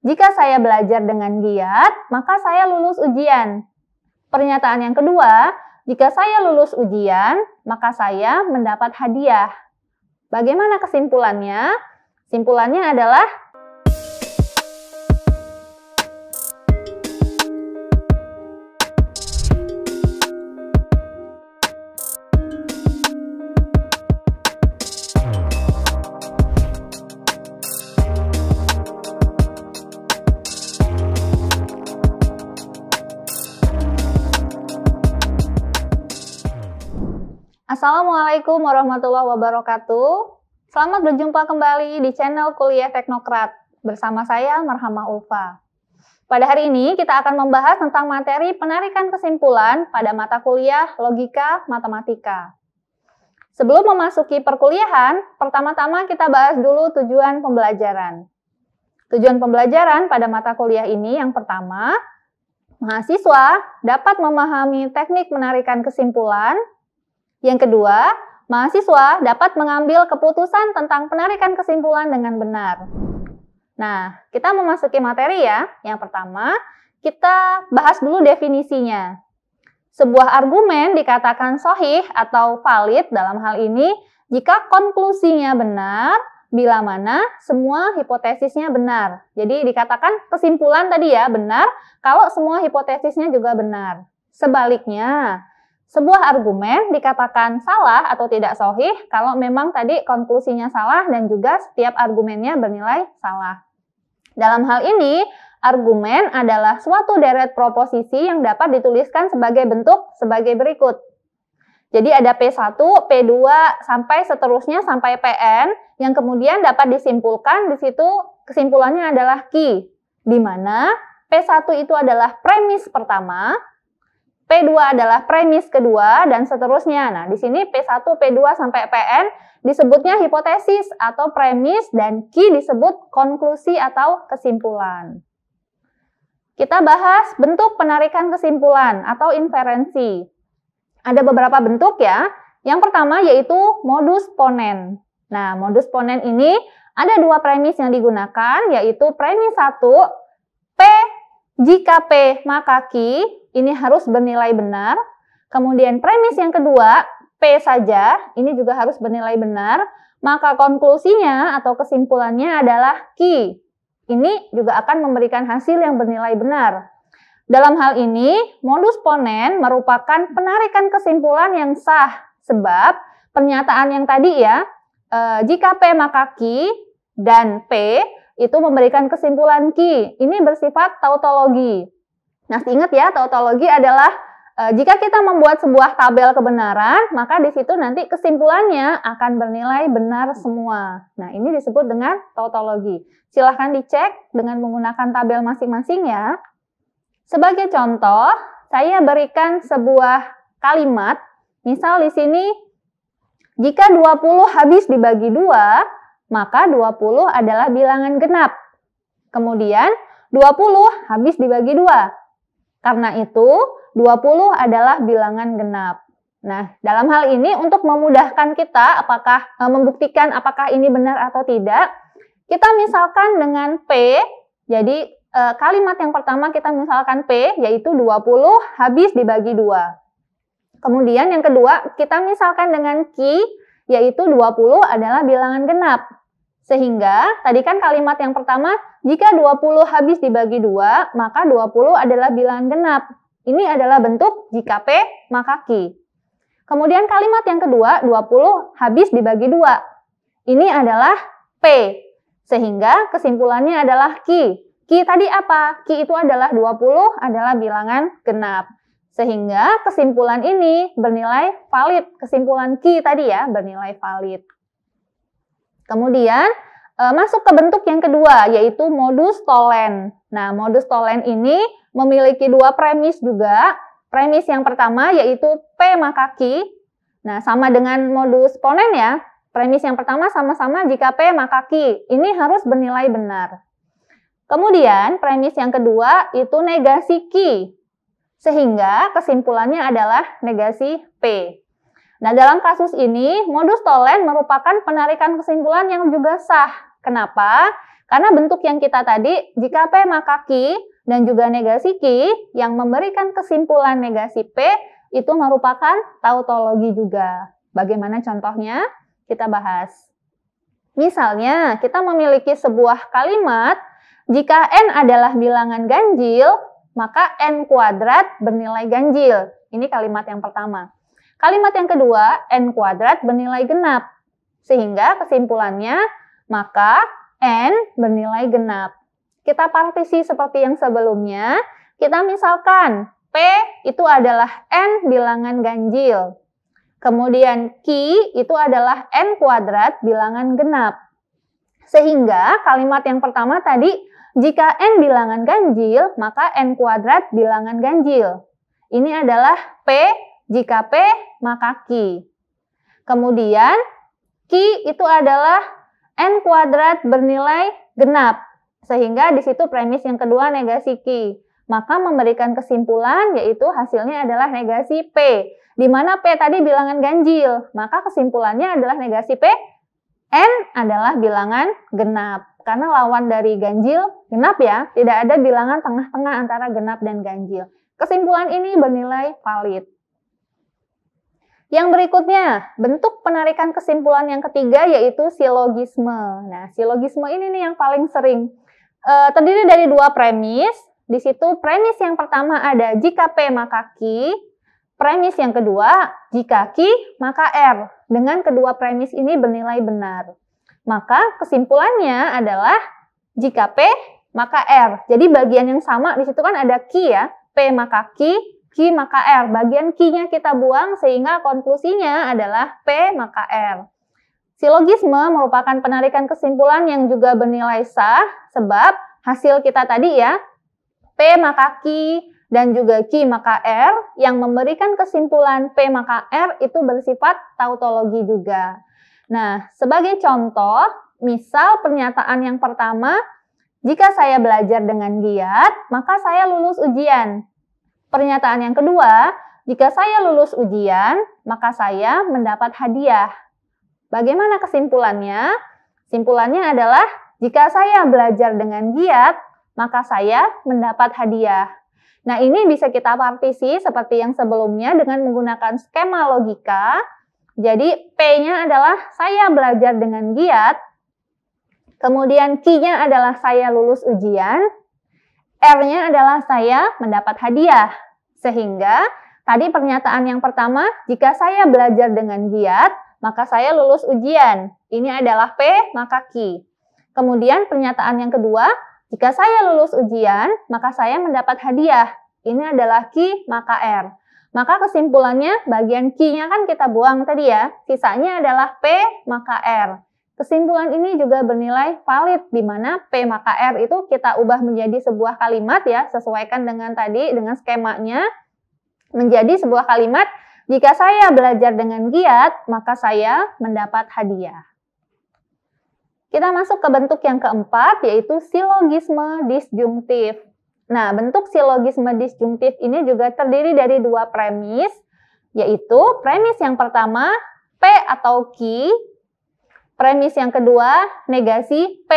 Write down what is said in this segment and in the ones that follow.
Jika saya belajar dengan giat, maka saya lulus ujian. Pernyataan yang kedua, jika saya lulus ujian, maka saya mendapat hadiah. Bagaimana kesimpulannya? Kesimpulannya adalah Assalamualaikum warahmatullahi wabarakatuh. Selamat berjumpa kembali di channel Kuliah Teknokrat bersama saya Marhamah Ulfa. Pada hari ini kita akan membahas tentang materi penarikan kesimpulan pada mata kuliah Logika Matematika. Sebelum memasuki perkuliahan, pertama-tama kita bahas dulu tujuan pembelajaran. Tujuan pembelajaran pada mata kuliah ini yang pertama, mahasiswa dapat memahami teknik menarikan kesimpulan. Yang kedua, mahasiswa dapat mengambil keputusan tentang penarikan kesimpulan dengan benar. Nah, kita memasuki materi ya. Yang pertama, kita bahas dulu definisinya. Sebuah argumen dikatakan sahih atau valid dalam hal ini jika konklusinya benar, bila mana semua hipotesisnya benar. Jadi dikatakan kesimpulan tadi ya benar, kalau semua hipotesisnya juga benar. Sebaliknya, sebuah argumen dikatakan salah atau tidak sahih kalau memang tadi konklusinya salah dan juga setiap argumennya bernilai salah. Dalam hal ini, argumen adalah suatu deret proposisi yang dapat dituliskan sebagai bentuk sebagai berikut. Jadi ada P1, P2, sampai seterusnya sampai Pn yang kemudian dapat disimpulkan di situ kesimpulannya adalah Q, di mana P1 itu adalah premis pertama, P2 adalah premis kedua, dan seterusnya. Nah, di sini P1, P2 sampai Pn disebutnya hipotesis atau premis, dan Q disebut konklusi atau kesimpulan. Kita bahas bentuk penarikan kesimpulan atau inferensi. Ada beberapa bentuk ya. Yang pertama yaitu modus ponen. Nah, modus ponen ini ada dua premis yang digunakan, yaitu premis 1, P jika P maka Q, ini harus bernilai benar. Kemudian premis yang kedua, P saja, ini juga harus bernilai benar. Maka konklusinya atau kesimpulannya adalah Q. Ini juga akan memberikan hasil yang bernilai benar. Dalam hal ini, modus ponen merupakan penarikan kesimpulan yang sah. Sebab pernyataan yang tadi ya, jika P maka Q dan P itu memberikan kesimpulan Q. Ini bersifat tautologi. Nah, ingat ya, tautologi adalah jika kita membuat sebuah tabel kebenaran, maka di situ nanti kesimpulannya akan bernilai benar semua. Nah, ini disebut dengan tautologi. Silahkan dicek dengan menggunakan tabel masing-masing ya. Sebagai contoh, saya berikan sebuah kalimat. Misal di sini, jika 20 habis dibagi 2, maka 20 adalah bilangan genap. Kemudian, 20 habis dibagi 2. Karena itu, 20 adalah bilangan genap. Nah, dalam hal ini untuk memudahkan kita membuktikan apakah ini benar atau tidak, kita misalkan dengan P, jadi kalimat yang pertama kita misalkan P, yaitu 20 habis dibagi 2. Kemudian yang kedua, kita misalkan dengan Q, yaitu 20 adalah bilangan genap. Sehingga, tadi kan kalimat yang pertama, jika 20 habis dibagi 2, maka 20 adalah bilangan genap. Ini adalah bentuk jika P, maka Q. Kemudian kalimat yang kedua, 20 habis dibagi 2. Ini adalah P. Sehingga kesimpulannya adalah Q. Q tadi apa? Q itu adalah 20 adalah bilangan genap. Sehingga kesimpulan ini bernilai valid. Kesimpulan Q tadi ya, bernilai valid. Kemudian masuk ke bentuk yang kedua, yaitu modus tollens. Nah, modus tollens ini memiliki dua premis juga. Premis yang pertama yaitu P maka Q. Nah, sama dengan modus ponen ya. Premis yang pertama sama-sama jika P maka Q. Ini harus bernilai benar. Kemudian, premis yang kedua itu negasi Q. Sehingga kesimpulannya adalah negasi P. Nah, dalam kasus ini, modus tollens merupakan penarikan kesimpulan yang juga sah. Kenapa? Karena bentuk yang kita tadi, jika P maka Q dan juga negasi Q yang memberikan kesimpulan negasi P itu merupakan tautologi juga. Bagaimana contohnya? Kita bahas. Misalnya, kita memiliki sebuah kalimat, jika N adalah bilangan ganjil, maka N kuadrat bernilai ganjil. Ini kalimat yang pertama. Kalimat yang kedua, N kuadrat bernilai genap. Sehingga kesimpulannya, maka N bernilai genap. Kita partisi seperti yang sebelumnya. Kita misalkan P itu adalah N bilangan ganjil. Kemudian Q itu adalah N kuadrat bilangan genap. Sehingga kalimat yang pertama tadi, jika N bilangan ganjil, maka N kuadrat bilangan ganjil. Ini adalah P, jika P maka Q. Kemudian Q itu adalah N kuadrat bernilai genap, sehingga di situ premis yang kedua negasi Q. Maka memberikan kesimpulan yaitu hasilnya adalah negasi P. Di mana P tadi bilangan ganjil, maka kesimpulannya adalah negasi P, N adalah bilangan genap. Karena lawan dari ganjil, genap ya, tidak ada bilangan tengah-tengah antara genap dan ganjil. Kesimpulan ini bernilai valid. Yang berikutnya, bentuk penarikan kesimpulan yang ketiga yaitu silogisme. Nah, silogisme ini nih yang paling sering. Terdiri dari dua premis. Di situ premis yang pertama ada jika P maka Q. Premis yang kedua, jika Q maka R. Dengan kedua premis ini bernilai benar. Maka kesimpulannya adalah jika P maka R. Jadi bagian yang sama di situ kan ada Q ya. P maka Q. Q maka R, bagian Q-nya kita buang sehingga konklusinya adalah P maka R. Silogisme merupakan penarikan kesimpulan yang juga bernilai sah sebab hasil kita tadi ya, P maka Q dan juga Q maka R yang memberikan kesimpulan P maka R itu bersifat tautologi juga. Nah, sebagai contoh, misal pernyataan yang pertama, jika saya belajar dengan giat, maka saya lulus ujian. Pernyataan yang kedua, jika saya lulus ujian, maka saya mendapat hadiah. Bagaimana kesimpulannya? Kesimpulannya adalah, jika saya belajar dengan giat, maka saya mendapat hadiah. Nah, ini bisa kita partisi seperti yang sebelumnya dengan menggunakan skema logika. Jadi, P-nya adalah saya belajar dengan giat, kemudian Q-nya adalah saya lulus ujian, R-nya adalah saya mendapat hadiah. Sehingga tadi pernyataan yang pertama, jika saya belajar dengan giat, maka saya lulus ujian. Ini adalah P maka Q. Kemudian pernyataan yang kedua, jika saya lulus ujian, maka saya mendapat hadiah. Ini adalah Q maka R. Maka kesimpulannya bagian Q-nya kan kita buang tadi ya. Sisanya adalah P maka R. Kesimpulan ini juga bernilai valid, di mana P maka R itu kita ubah menjadi sebuah kalimat ya, sesuaikan dengan tadi, dengan skemanya, menjadi sebuah kalimat, jika saya belajar dengan giat, maka saya mendapat hadiah. Kita masuk ke bentuk yang keempat, yaitu silogisme disjungtif. Nah, bentuk silogisme disjungtif ini juga terdiri dari dua premis, yaitu premis yang pertama, P atau Q. Premis yang kedua, negasi P.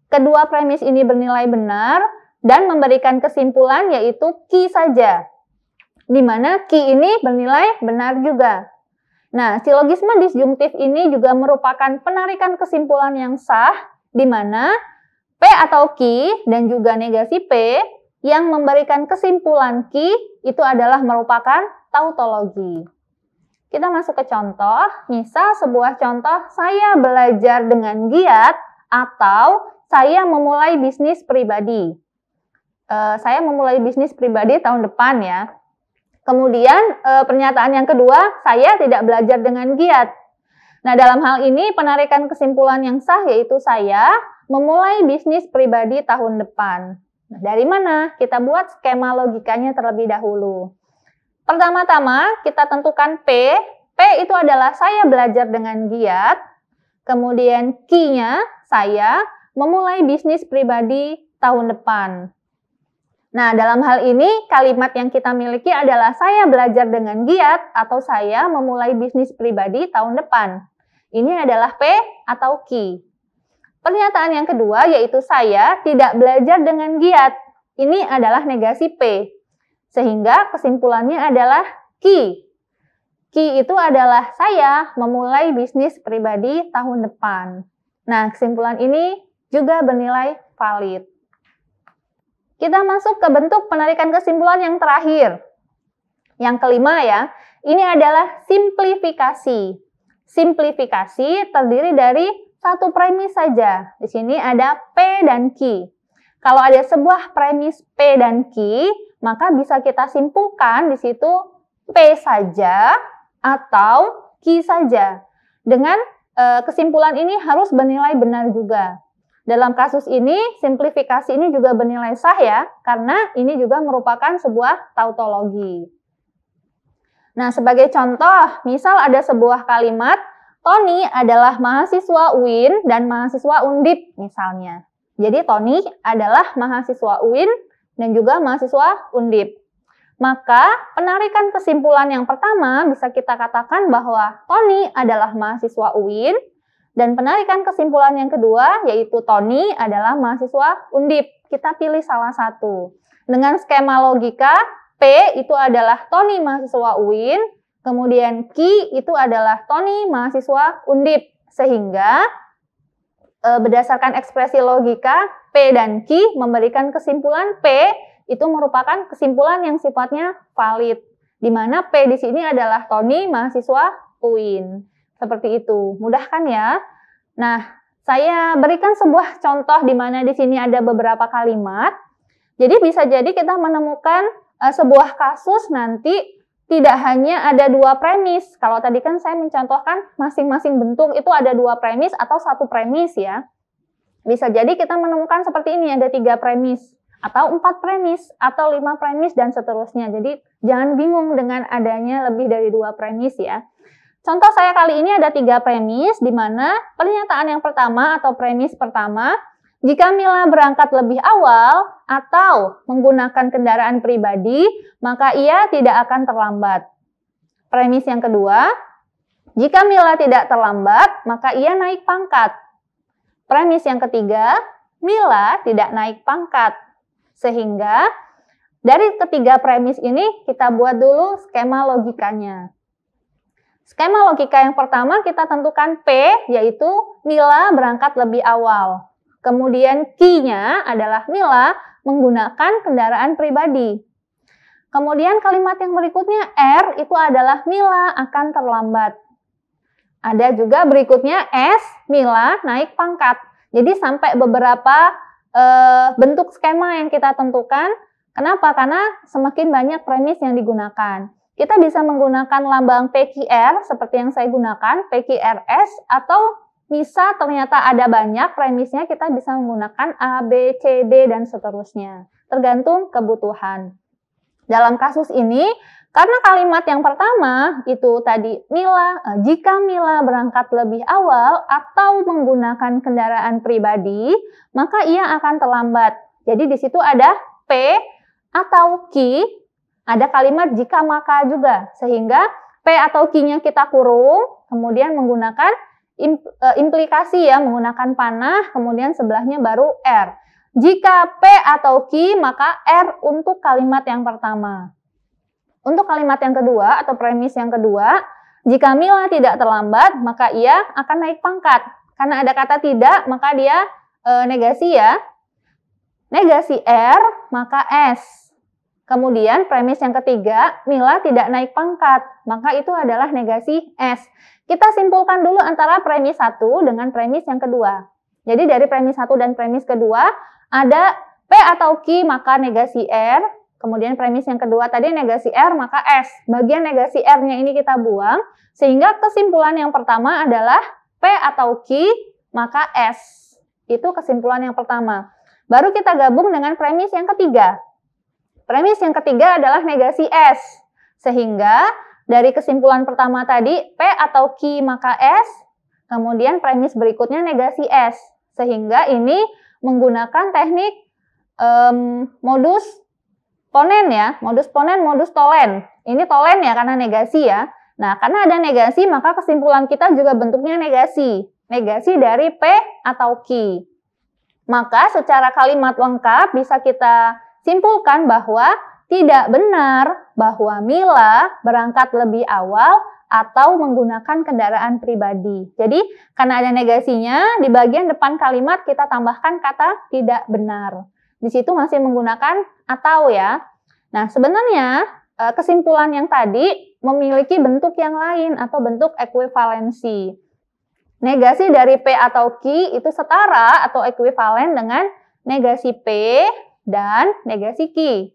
Kedua premis ini bernilai benar dan memberikan kesimpulan yaitu Q saja. Di mana Q ini bernilai benar juga. Nah, silogisme disjungtif ini juga merupakan penarikan kesimpulan yang sah, di mana P atau Q dan juga negasi P yang memberikan kesimpulan Q itu adalah merupakan tautologi. Kita masuk ke contoh, misal sebuah contoh, saya belajar dengan giat atau saya memulai bisnis pribadi. Saya memulai bisnis pribadi tahun depan ya. Kemudian pernyataan yang kedua, saya tidak belajar dengan giat. Nah, dalam hal ini penarikan kesimpulan yang sah yaitu saya memulai bisnis pribadi tahun depan. Nah, dari mana? Kita buat skema logikanya terlebih dahulu. Pertama-tama kita tentukan P. P itu adalah saya belajar dengan giat. Kemudian Q-nya saya memulai bisnis pribadi tahun depan. Nah, dalam hal ini kalimat yang kita miliki adalah saya belajar dengan giat atau saya memulai bisnis pribadi tahun depan. Ini adalah P atau Q. Pernyataan yang kedua yaitu saya tidak belajar dengan giat. Ini adalah negasi P. Sehingga kesimpulannya adalah Q. Q itu adalah saya memulai bisnis pribadi tahun depan. Nah, kesimpulan ini juga bernilai valid. Kita masuk ke bentuk penarikan kesimpulan yang terakhir. Yang kelima ya, ini adalah simplifikasi. Simplifikasi terdiri dari satu premis saja. Di sini ada P dan Q. Kalau ada sebuah premis P dan Q, maka bisa kita simpulkan di situ P saja atau Q saja. Dengan kesimpulan ini harus bernilai benar juga. Dalam kasus ini, simplifikasi ini juga bernilai sah ya, karena ini juga merupakan sebuah tautologi. Nah, sebagai contoh, misal ada sebuah kalimat, Tony adalah mahasiswa UIN dan mahasiswa Undip misalnya. Jadi Tony adalah mahasiswa UIN dan juga mahasiswa Undip. Maka penarikan kesimpulan yang pertama bisa kita katakan bahwa Tony adalah mahasiswa UIN dan penarikan kesimpulan yang kedua yaitu Tony adalah mahasiswa Undip. Kita pilih salah satu. Dengan skema logika, P itu adalah Tony mahasiswa UIN, kemudian Q itu adalah Tony mahasiswa Undip. Sehingga berdasarkan ekspresi logika, P dan Q memberikan kesimpulan P itu merupakan kesimpulan yang sifatnya valid. Di mana P di sini adalah Tony mahasiswa UIN. Seperti itu. Mudah kan ya? Nah, saya berikan sebuah contoh di mana di sini ada beberapa kalimat. Jadi bisa jadi kita menemukan sebuah kasus nanti tidak hanya ada dua premis. Kalau tadi kan saya mencontohkan masing-masing bentuk itu ada dua premis atau satu premis ya. Bisa jadi kita menemukan seperti ini, ada 3 premis, atau 4 premis, atau 5 premis, dan seterusnya. Jadi jangan bingung dengan adanya lebih dari 2 premis ya. Contoh saya kali ini ada 3 premis, di mana pernyataan yang pertama atau premis pertama, jika Mila berangkat lebih awal atau menggunakan kendaraan pribadi, maka ia tidak akan terlambat. Premis yang kedua, jika Mila tidak terlambat, maka ia naik pangkat. Premis yang ketiga, Mila tidak naik pangkat. Sehingga dari ketiga premis ini kita buat dulu skema logikanya. Skema logika yang pertama kita tentukan P, yaitu Mila berangkat lebih awal. Kemudian Q-nya adalah Mila menggunakan kendaraan pribadi. Kemudian kalimat yang berikutnya R itu adalah Mila akan terlambat. Ada juga berikutnya S, Mila naik pangkat. Jadi sampai beberapa bentuk skema yang kita tentukan. Kenapa? Karena semakin banyak premis yang digunakan. Kita bisa menggunakan lambang PQR seperti yang saya gunakan, PQRS, atau misal ternyata ada banyak premisnya, kita bisa menggunakan A, B, C, D, dan seterusnya. Tergantung kebutuhan. Dalam kasus ini, karena kalimat yang pertama itu tadi jika Mila berangkat lebih awal atau menggunakan kendaraan pribadi, maka ia akan terlambat. Jadi di situ ada P atau Q, ada kalimat jika maka juga. Sehingga P atau Q-nya kita kurung, kemudian menggunakan implikasi ya, menggunakan panah, kemudian sebelahnya baru R. Jika P atau Q, maka R untuk kalimat yang pertama. Untuk kalimat yang kedua atau premis yang kedua, jika Mila tidak terlambat, maka ia akan naik pangkat. Karena ada kata tidak, maka dia negasi ya. Negasi R, maka S. Kemudian premis yang ketiga, Mila tidak naik pangkat, maka itu adalah negasi S. Kita simpulkan dulu antara premis 1 dengan premis yang kedua. Jadi dari premis 1 dan premis kedua, ada P atau Q, maka negasi R. Kemudian premis yang kedua tadi negasi R, maka S. Bagian negasi R-nya ini kita buang, sehingga kesimpulan yang pertama adalah P atau Q, maka S. Itu kesimpulan yang pertama. Baru kita gabung dengan premis yang ketiga. Premis yang ketiga adalah negasi S. Sehingga dari kesimpulan pertama tadi, P atau Q maka S, kemudian premis berikutnya negasi S. Sehingga ini menggunakan teknik modus ponen ya, modus ponen, modus tolen. Ini tolen ya karena negasi ya. Nah, karena ada negasi maka kesimpulan kita juga bentuknya negasi. negasi dari P atau Q. Maka secara kalimat lengkap bisa kita simpulkan bahwa tidak benar bahwa Mila berangkat lebih awal atau menggunakan kendaraan pribadi. Jadi karena ada negasinya, di bagian depan kalimat kita tambahkan kata tidak benar. Di situ masih menggunakan atau ya. Nah sebenarnya kesimpulan yang tadi memiliki bentuk yang lain atau bentuk ekuivalensi. Negasi dari P atau Q itu setara atau ekuivalen dengan negasi P dan negasi Q.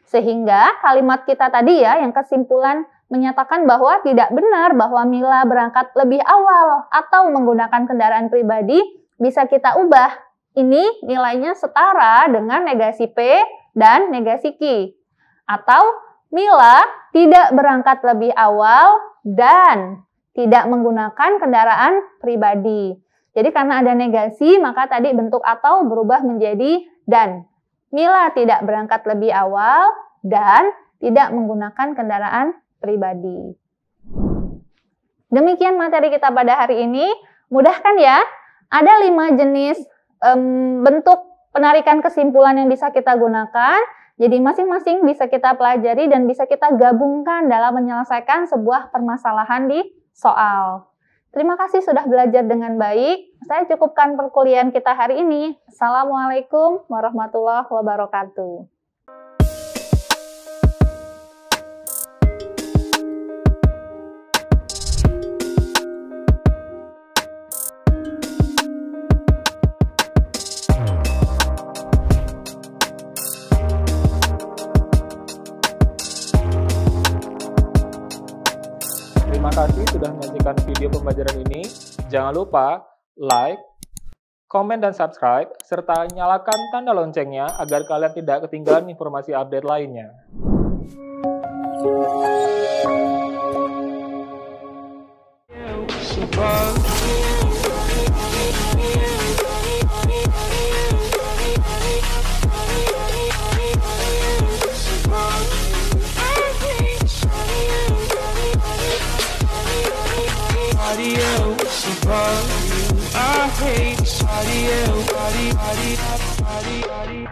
Sehingga kalimat kita tadi ya yang kesimpulan menyatakan bahwa tidak benar bahwa Mila berangkat lebih awal atau menggunakan kendaraan pribadi bisa kita ubah. Ini nilainya setara dengan negasi P dan negasi Q. Atau Mila tidak berangkat lebih awal dan tidak menggunakan kendaraan pribadi. Jadi karena ada negasi, maka tadi bentuk atau berubah menjadi dan. Mila tidak berangkat lebih awal dan tidak menggunakan kendaraan pribadi. Demikian materi kita pada hari ini. Mudah kan ya? Ada 5 jenis bentuk penarikan kesimpulan yang bisa kita gunakan. Jadi masing-masing bisa kita pelajari dan bisa kita gabungkan dalam menyelesaikan sebuah permasalahan di soal. Terima kasih sudah belajar dengan baik. Saya cukupkan perkuliahan kita hari ini. Assalamualaikum warahmatullahi wabarakatuh. Terima kasih sudah menyaksikan video pembelajaran ini. Jangan lupa like, komen, dan subscribe, serta nyalakan tanda loncengnya agar kalian tidak ketinggalan informasi update lainnya. I hate body.